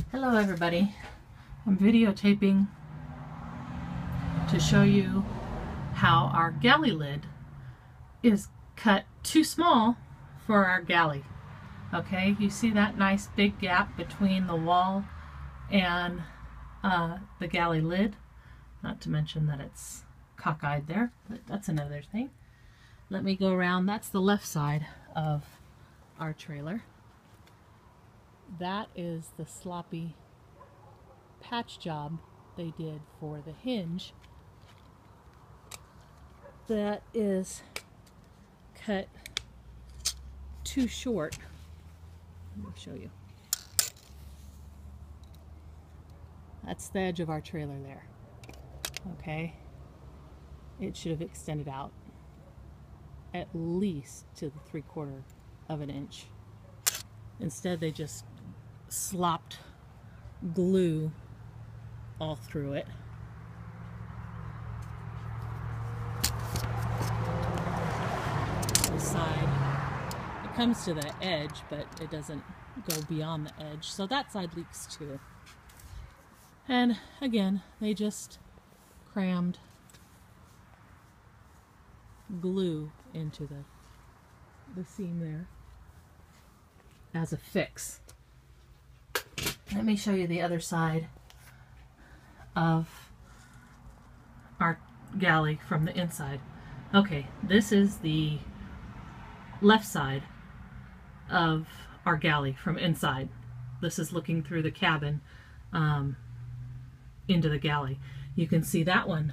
Hello everybody. I'm videotaping to show you how our galley lid is cut too small for our galley. Okay, you see that nice big gap between the wall and the galley lid? Not to mention that it's cockeyed there, but that's another thing. Let me go around. That's the left side of our trailer. That is the sloppy patch job they did for the hinge. That is cut too short. Let me show you. That's the edge of our trailer there. Okay, it should have extended out at least to the 3/4 of an inch. Instead, they just slopped glue all through it. The side, it comes to the edge, but it doesn't go beyond the edge, so that side leaks too. And again, they just crammed glue into the seam there as a fix. Let me show you the other side of our galley from the inside. Okay, this is the left side of our galley from inside. This is looking through the cabin into the galley. You can see that one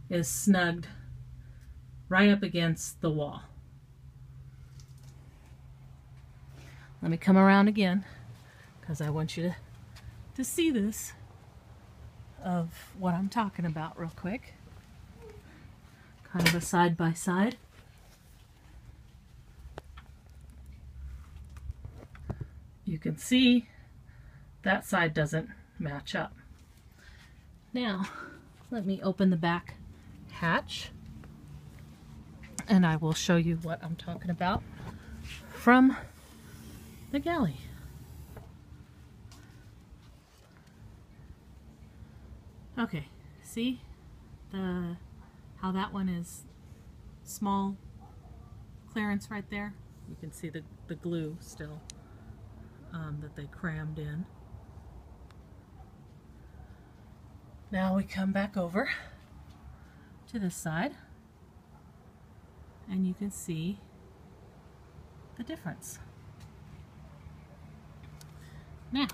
is snugged right up against the wall. Let me come around again because I want you to see this of what I'm talking about real quick. Kind of a side by side. You can see that side doesn't match up. Now, let me open the back hatch and I will show you what I'm talking about from the galley. Okay, see how that one is small clearance right there? You can see the glue still that they crammed in. Now we come back over to this side and you can see the difference. Now,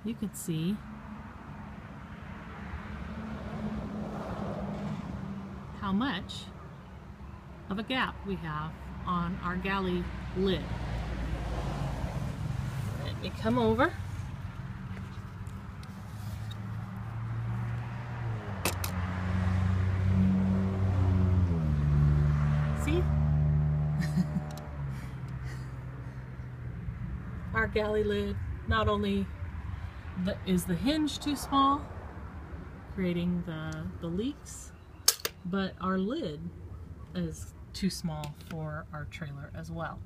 you can see how much of a gap we have on our galley lid. Let me come over. See? Our galley lid, not only is the hinge too small, creating the leaks, but our lid is too small for our trailer as well.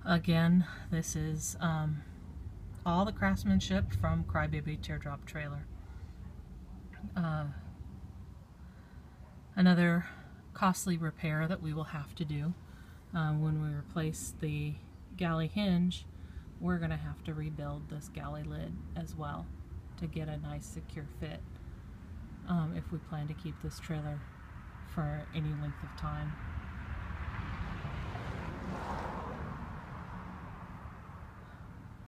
Again, this is all the craftsmanship from Crybaby Teardrop Trailer. Another costly repair that we will have to do when we replace the galley hinge, we're going to have to rebuild this galley lid as well to get a nice secure fit if we plan to keep this trailer for any length of time.